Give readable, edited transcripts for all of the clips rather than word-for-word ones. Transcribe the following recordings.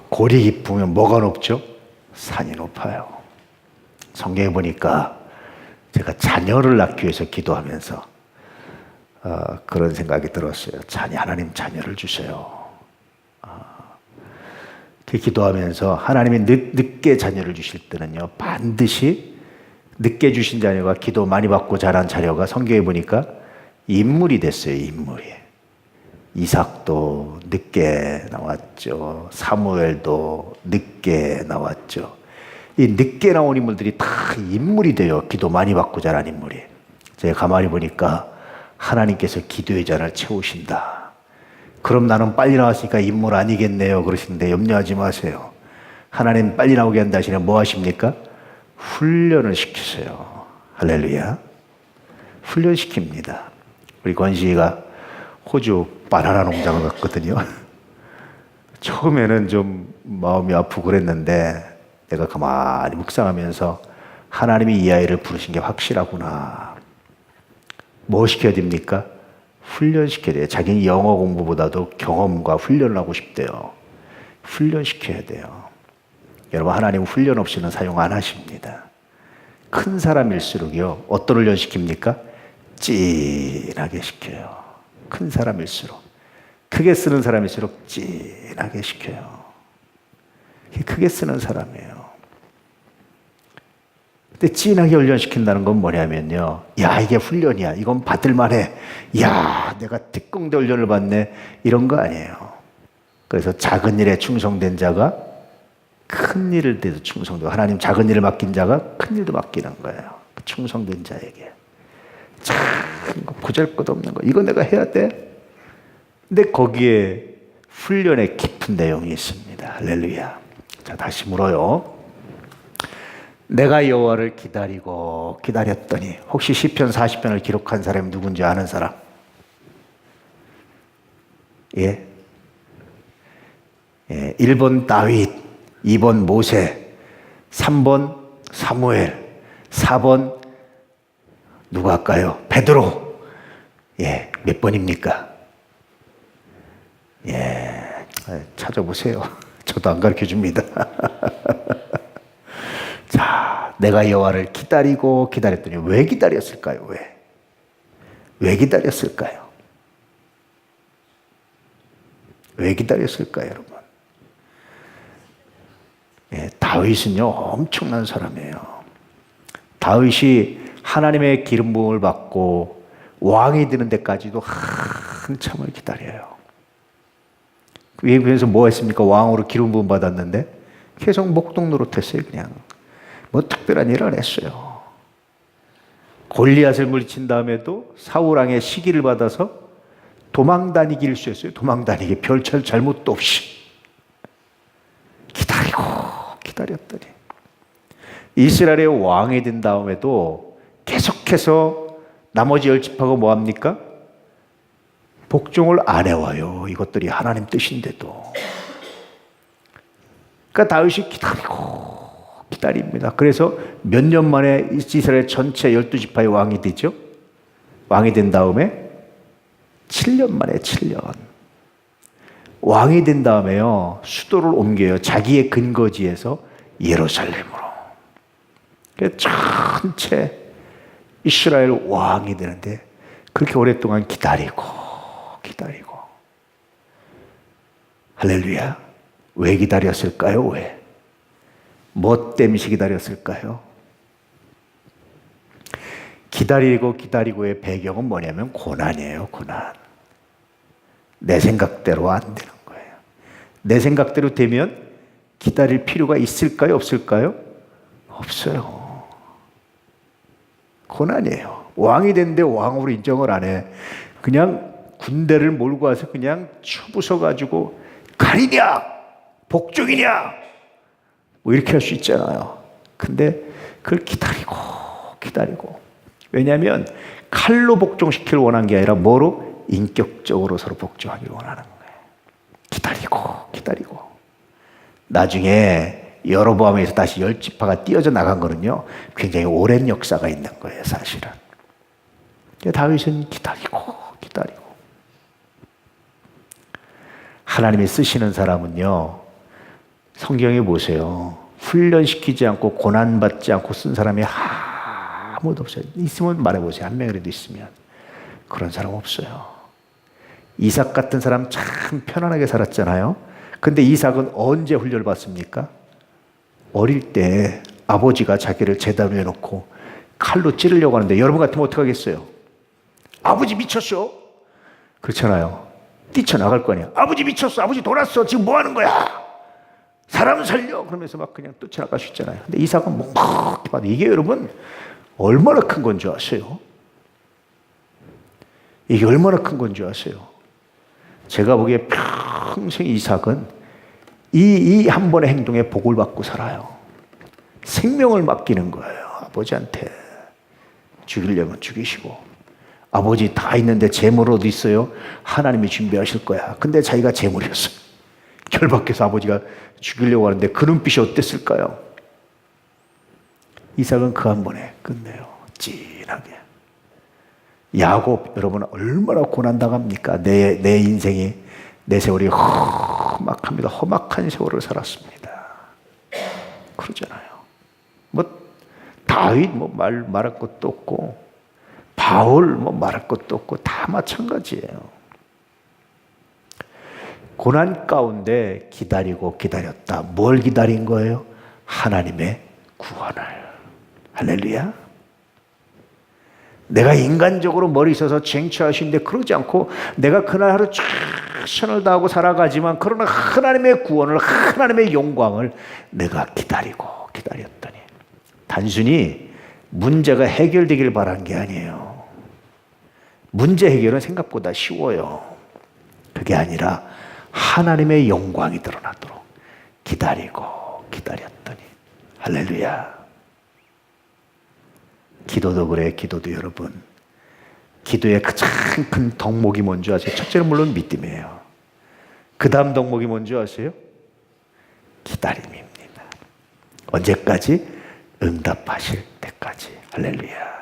골이 깊으면 뭐가 높죠? 산이 높아요. 성경에 보니까 제가 자녀를 낳기 위해서 기도하면서 그런 생각이 들었어요. 하나님 자녀를 주세요. 그 기도하면서 하나님이 늦게 자녀를 주실 때는요, 반드시 늦게 주신 자녀가 기도 많이 받고 자란 자녀가 성경에 보니까 인물이 됐어요. 인물이. 이삭도 늦게 나왔죠. 사무엘도 늦게 나왔죠. 이 늦게 나온 인물들이 다 인물이 돼요. 기도 많이 받고 자란 인물이. 제가 가만히 보니까 하나님께서 기도의 잔을 채우신다. 그럼 나는 빨리 나왔으니까 인물 아니겠네요. 그러시는데 염려하지 마세요. 하나님 빨리 나오게 한다 하시면 뭐 하십니까? 훈련을 시키세요. 할렐루야. 훈련시킵니다. 우리 권시희가 호주 바나나 농장을 갔거든요. 처음에는 좀 마음이 아프고 그랬는데 내가 가만히 묵상하면서 하나님이 이 아이를 부르신 게 확실하구나. 뭐 시켜야 됩니까? 훈련시켜야 돼요. 자기는 영어 공부보다도 경험과 훈련을 하고 싶대요. 훈련시켜야 돼요. 여러분, 하나님은 훈련 없이는 사용 안 하십니다. 큰 사람일수록요, 어떤 훈련 시킵니까? 찐하게 시켜요. 큰 사람일수록. 크게 쓰는 사람일수록 찐하게 시켜요. 크게 쓰는 사람이에요. 근데 찐하게 훈련시킨다는 건 뭐냐면요, 야, 이게 훈련이야. 이건 받을만해. 야, 내가 특공대 훈련을 받네. 이런 거 아니에요. 그래서 작은 일에 충성된 자가 큰 일을 대해서 충성되고, 하나님 작은 일을 맡긴 자가 큰 일도 맡기는 거예요. 충성된 자에게. 참 보잘것없는 거, 이거 내가 해야 돼. 근데 거기에 훈련의 깊은 내용이 있습니다. 할렐루야. 자, 다시 물어요. 내가 여호와를 기다리고 기다렸더니, 혹시 시편 40편을 기록한 사람이 누군지 아는 사람? 예? 1번 다윗, 2번 모세, 3번 사무엘, 4번 누가 할까요? 베드로. 예, 몇 번입니까? 예, 찾아보세요. 저도 안 가르쳐 줍니다. 자, 내가 여호와를 기다리고 기다렸더니, 왜 기다렸을까요? 왜 기다렸을까요? 왜 기다렸을까요, 여러분? 예, 다윗은요, 엄청난 사람이에요. 다윗이 하나님의 기름 부음을 받고 왕이 되는 데까지도 한참을 기다려요. 그래서 뭐 했습니까? 왕으로 기름 부음 받았는데 계속 목동 노릇했어요. 그냥 뭐 특별한 일을 안 했어요. 골리앗을 물리친 다음에도 사울 왕의 시기를 받아서 도망 다니기를 수했어요. 도망 다니기, 별별 잘못도 없이 기다렸더니 이스라엘의 왕이 된 다음에도 계속해서 나머지 10지파가 뭐합니까? 복종을 안 해와요. 이것들이 하나님 뜻인데도. 그러니까 다윗이 기다립니다. 그래서 몇 년 만에 이스라엘 전체 12지파의 왕이 되죠. 왕이 된 다음에 7년 만에 7년. 왕이 된 다음에요, 수도를 옮겨요. 자기의 근거지에서 예루살렘으로. 전체 이스라엘 왕이 되는데 그렇게 오랫동안 기다리고. 할렐루야. 왜 기다렸을까요? 왜? 뭐 때문에 기다렸을까요? 기다리고의 배경은 뭐냐면 고난이에요. 고난. 내 생각대로 안 되는 거예요. 내 생각대로 되면 기다릴 필요가 있을까요? 없을까요? 없어요. 고난이에요. 왕이 됐는데 왕으로 인정을 안 해. 그냥 군대를 몰고 와서 그냥 쳐부숴가지고 가리냐? 복종이냐? 뭐 이렇게 할 수 있잖아요. 근데 그걸 기다리고. 왜냐하면 칼로 복종시키길 원한 게 아니라 뭐로? 인격적으로 서로 복종하기를 원하는 거예요. 기다리고. 나중에 여로보암에서 다시 10지파가 띄어져 나간 거는요, 굉장히 오랜 역사가 있는 거예요, 사실은. 다윗은 기다리고. 하나님이 쓰시는 사람은요, 성경에 보세요. 훈련시키지 않고 고난받지 않고 쓴 사람이 아무도 없어요. 있으면 말해보세요. 한 명이라도 있으면. 그런 사람 없어요. 이삭 같은 사람 참 편안하게 살았잖아요. 근데 이삭은 언제 훈련을 받습니까? 어릴 때 아버지가 자기를 제단 위에 놓고 칼로 찌르려고 하는데 여러분 같으면 어떡하겠어요? 아버지 미쳤어? 그렇잖아요. 뛰쳐나갈 거 아니야. 아버지 미쳤어. 아버지 돌았어. 지금 뭐 하는 거야? 사람 살려. 그러면서 막 그냥 뛰쳐나갈 수 있잖아요. 근데 이삭은 막 봐도 이게 여러분 얼마나 큰 건 줄 아세요? 이게 얼마나 큰 건 줄 아세요? 제가 보기에 평생 이삭은 이 한 번의 행동에 복을 받고 살아요. 생명을 맡기는 거예요. 아버지한테. 죽이려면 죽이시고. 아버지 다 있는데 재물 어디 있어요? 하나님이 준비하실 거야. 근데 자기가 재물이었어요. 결박해서 아버지가 죽이려고 하는데 그 눈빛이 어땠을까요? 이삭은 그 한 번에 끝내요. 찐하게. 야곱, 여러분 얼마나 고난당합니까? 내 인생이, 내 세월이 험악합니다. 험악한 세월을 살았습니다. 그러잖아요. 다윗 말할 것도 없고, 바울 말할 것도 없고, 다 마찬가지예요. 고난 가운데 기다리고 기다렸다. 뭘 기다린 거예요? 하나님의 구원을. 할렐루야. 내가 인간적으로 머리 써서 쟁취하신데 그러지 않고 내가 그날 하루 최선을 다하고 살아가지만 그러나 하나님의 구원을, 하나님의 영광을 내가 기다리고 기다렸더니 단순히 문제가 해결되길 바란 게 아니에요. 문제 해결은 생각보다 쉬워요. 그게 아니라 하나님의 영광이 드러나도록 기다리고 기다렸더니. 할렐루야. 기도도 그래. 기도도 여러분, 기도의 가장 큰 덕목이 뭔지 아세요? 첫째는 물론 믿음이에요. 그 다음 덕목이 뭔지 아세요? 기다림입니다. 언제까지? 응답하실 때까지. 할렐루야.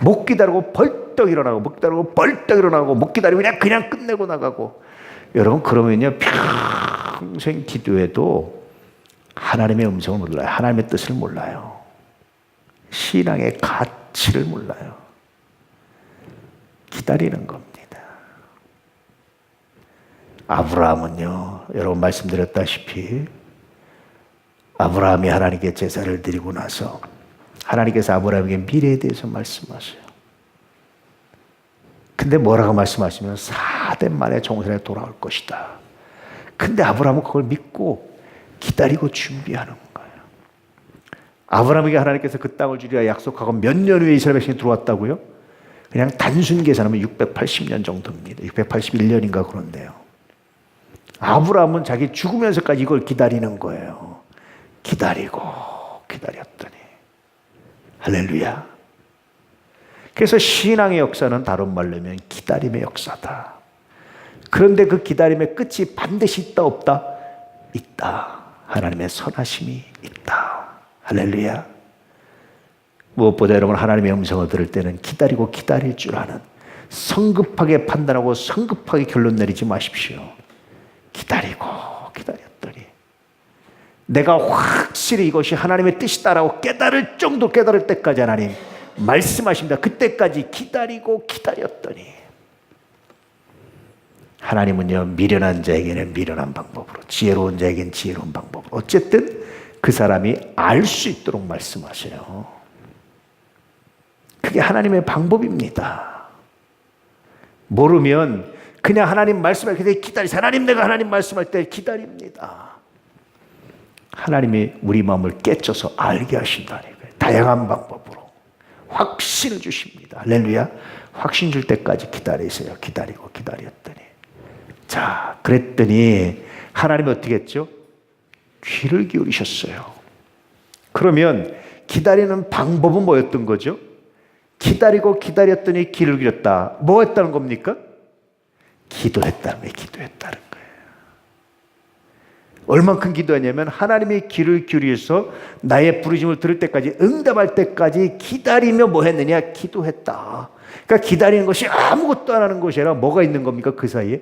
못 기다리고 벌떡 일어나고, 못 기다리고 벌떡 일어나고, 못 기다리고 그냥 끝내고 나가고. 여러분 그러면요 평생 기도해도 하나님의 음성을 몰라요. 하나님의 뜻을 몰라요. 신앙의 가치를 몰라요. 기다리는 겁니다. 아브라함은요, 여러분 말씀드렸다시피 아브라함이 하나님께 제사를 드리고 나서 하나님께서 아브라함에게 미래에 대해서 말씀하세요. 근데 뭐라고 말씀하시면 4대 만에 정상에 돌아올 것이다. 근데 아브라함은 그걸 믿고 기다리고 준비하는 거예요. 아브라함에게 하나님께서 그 땅을 주리라 약속하고 몇 년 후에 이스라엘 백성이 들어왔다고요? 그냥 단순 계산하면 680년 정도입니다. 681년인가 그런데요. 아브라함은 자기 죽으면서까지 이걸 기다리는 거예요. 기다리고 기다렸더니. 할렐루야. 그래서 신앙의 역사는 다른 말로 하면 기다림의 역사다. 그런데 그 기다림의 끝이 반드시 있다 없다? 있다. 하나님의 선하심이 있다. 할렐루야. 무엇보다 여러분 하나님의 음성을 들을 때는 기다리고 기다릴 줄 아는, 성급하게 판단하고 성급하게 결론 내리지 마십시오. 기다리고 기다렸더니 내가 확실히 이것이 하나님의 뜻이다라고 깨달을 정도 깨달을 때까지 하나님 말씀하십니다. 그때까지 기다리고 기다렸더니 하나님은요 미련한 자에게는 미련한 방법으로, 지혜로운 자에게는 지혜로운 방법으로, 어쨌든 그 사람이 알 수 있도록 말씀하세요. 그게 하나님의 방법입니다. 모르면 그냥 하나님 말씀할 때 기다리세요. 하나님 내가 하나님 말씀할 때 기다립니다. 하나님이 우리 마음을 깨쳐서 알게 하신다는 거예요. 다양한 방법으로 확신을 주십니다. 할렐루야. 확신 줄 때까지 기다리세요. 기다리고 기다렸더니, 자 그랬더니 하나님이 어떻게 했죠? 귀를 기울이셨어요. 그러면 기다리는 방법은 뭐였던 거죠? 기다리고 기다렸더니 귀를 기울였다. 뭐 했다는 겁니까? 기도했다는 거예요. 기도했다는 거예요. 얼만큼 기도했냐면 하나님이 귀를 기울여서 나의 부르심을 들을 때까지, 응답할 때까지 기다리며 뭐 했느냐? 기도했다. 그러니까 기다리는 것이 아무것도 안 하는 것이 아니라 뭐가 있는 겁니까? 그 사이에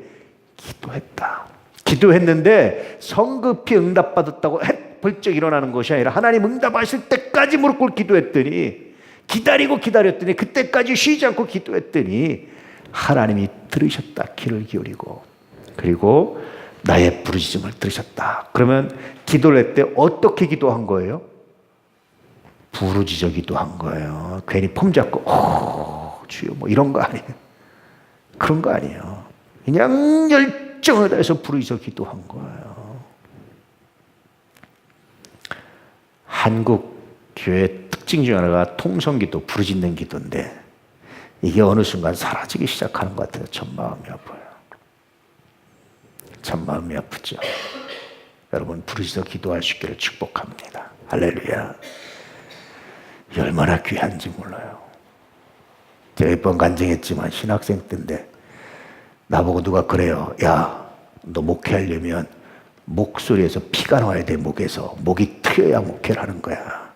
기도했는데 성급히 응답받았다고 벌쩍 일어나는 것이 아니라 하나님 응답하실 때까지 무릎 꿇고 기도했더니, 기다렸더니, 그때까지 쉬지 않고 기도했더니 하나님이 들으셨다. 귀를 기울이고. 그리고 나의 부르짖음을 들으셨다. 그러면 기도를 할 때 어떻게 기도한 거예요? 부르짖어 기도한 거예요. 괜히 폼 잡고 주여 뭐 이런 거 아니에요. 그런 거 아니에요. 그냥 열정을 다해서 부르짖어 기도한 거예요. 한국 교회 특징 중 하나가 통성기도, 부르짖는 기도인데 이게 어느 순간 사라지기 시작하는 것 같아요. 참 마음이 아파요. 참 마음이 아프죠. 여러분 부르짖어 기도할 수 있기를 축복합니다. 할렐루야. 얼마나 귀한지 몰라요. 제가 몇 번 간증했지만 신학생 때인데 나보고 누가 그래요. 야, 너 목회하려면 목소리에서 피가 나와야 돼. 목이 트여야 목회를 하는 거야.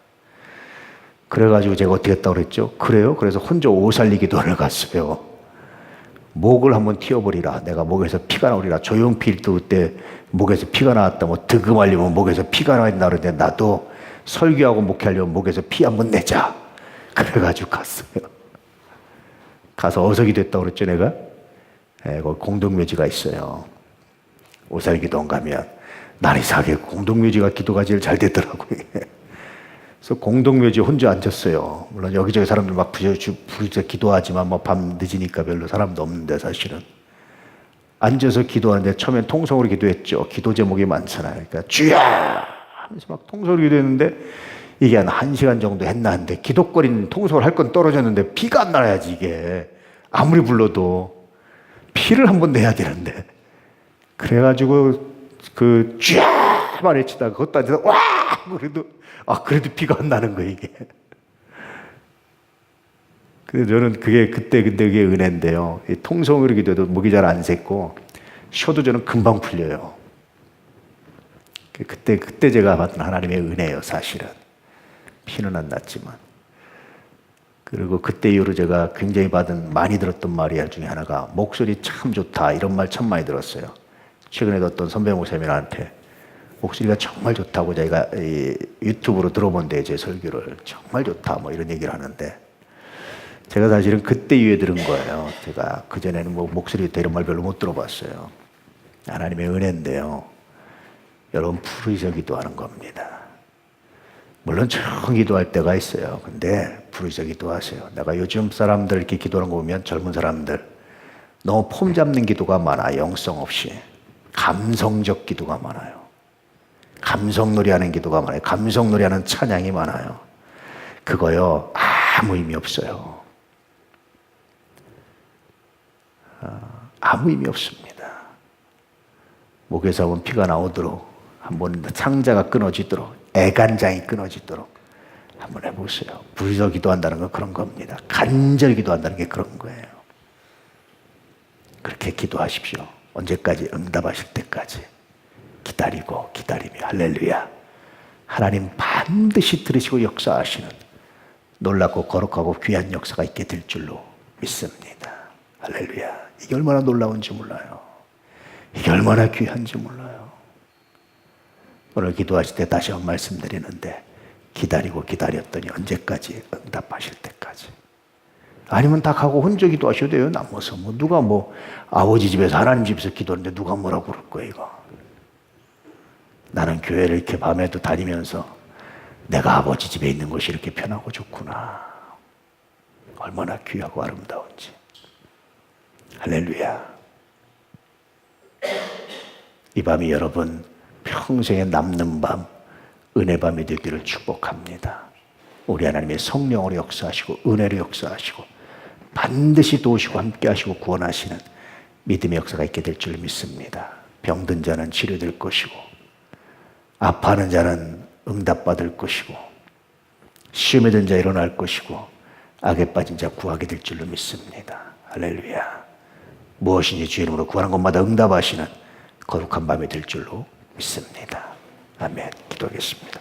그래가지고 제가 어떻게 했다고 그랬죠? 그래요? 그래서 혼자 오살리기도를 갔어요. 목을 한번 튀어버리라. 내가 목에서 피가 나오리라. 조용필도 그때 목에서 피가 나왔다. 뭐 득음하려면 목에서 피가 나야 된다 그러는데 나도 설교하고 목회하려면 목에서 피 한번 내자. 그래가지고 갔어요. 가서 어서 기도했다고 그랬죠, 내가? 거기 공동묘지가 있어요. 오살기도원 가면 난 이상하게 공동묘지가 기도가 제일 잘 되더라고요. 그래서 공동묘지 혼자 앉았어요. 물론 여기저기 사람들 막 부르짖어 기도하지만 뭐 밤 늦으니까 별로 사람도 없는데 사실은 앉아서 기도하는데 처음엔 통성으로 기도했죠. 기도 제목이 많잖아요. 그러니까 주야 하면서 막 통성으로 기도했는데 이게 한 1시간 정도 했나 한데 기도거리는 통성을 할 건 떨어졌는데 피가 안 나야지 이게. 아무리 불러도 피를 한번 내야 되는데. 그래가지고 그 쥐야만 외치다가 그것도 안 돼서 와! 그래도 피가 안 나는 거예요 이게. 근데 저는 그때 그게 은혜인데요. 통성으로 기도해도 목이 잘 안 샜고 쉬어도 저는 금방 풀려요. 그때 제가 받은 하나님의 은혜예요 사실은. 피는 안 났지만. 그리고 그때 이후로 제가 굉장히 많이 들었던 말이 중에 하나가 목소리 참 좋다 이런 말 참 많이 들었어요. 최근에도 어떤 선배 목사님한테 목소리가 정말 좋다고 제가 유튜브로 들어본데 제 설교를 정말 좋다 뭐 이런 얘기를 하는데 제가 사실은 그때 이후에 들은 거예요. 제가 그전에는 뭐 목소리 좋다 이런 말 별로 못 들어봤어요. 하나님의 은혜인데요. 여러분 부르짖어 기도하는 겁니다. 물론 조용 기도할 때가 있어요. 근데 부르짖어 기도하세요. 내가 요즘 사람들 이렇게 기도하는 거 보면 젊은 사람들 너무 폼 잡는 기도가 많아. 영성 없이. 감성적 기도가 많아요. 감성놀이하는 기도가 많아요. 감성놀이하는 찬양이 많아요. 그거요 아무 의미 없어요. 아무 의미 없습니다. 목에서 한번 피가 나오도록 한번 창자가 끊어지도록 애간장이 끊어지도록 한번 해보세요. 부르짖어 기도한다는 건 그런 겁니다. 간절히 기도한다는 게 그런 거예요. 그렇게 기도하십시오. 언제까지? 응답하실 때까지. 기다리며 할렐루야. 하나님 반드시 들으시고 역사하시는 놀랍고 거룩하고 귀한 역사가 있게 될 줄로 믿습니다. 할렐루야. 이게 얼마나 놀라운지 몰라요. 이게 얼마나 귀한지 몰라요. 오늘 기도하실 때 다시 한번 말씀드리는데 기다렸더니 언제까지? 응답하실 때까지. 아니면 다 가고 혼자 기도하셔도 돼요. 남아서 누가 아버지 집에서 하나님 집에서 기도하는데 누가 뭐라고 그럴 거예요 이거. 나는 교회를 이렇게 밤에도 다니면서 내가 아버지 집에 있는 것이 이렇게 편하고 좋구나. 얼마나 귀하고 아름다운지. 할렐루야. 이 밤이 여러분 평생에 남는 밤, 은혜 밤이 되기를 축복합니다. 우리 하나님의 성령으로 역사하시고 은혜로 역사하시고 반드시 도우시고 함께 하시고 구원하시는 믿음의 역사가 있게 될 줄 믿습니다. 병든 자는 치료될 것이고 아파하는 자는 응답받을 것이고 시험에 든 자 일어날 것이고 악에 빠진 자 구하게 될 줄로 믿습니다. 할렐루야. 무엇인지 주 이름으로 구하는 것마다 응답하시는 거룩한 밤이 될 줄로 믿습니다. 아멘. 기도하겠습니다.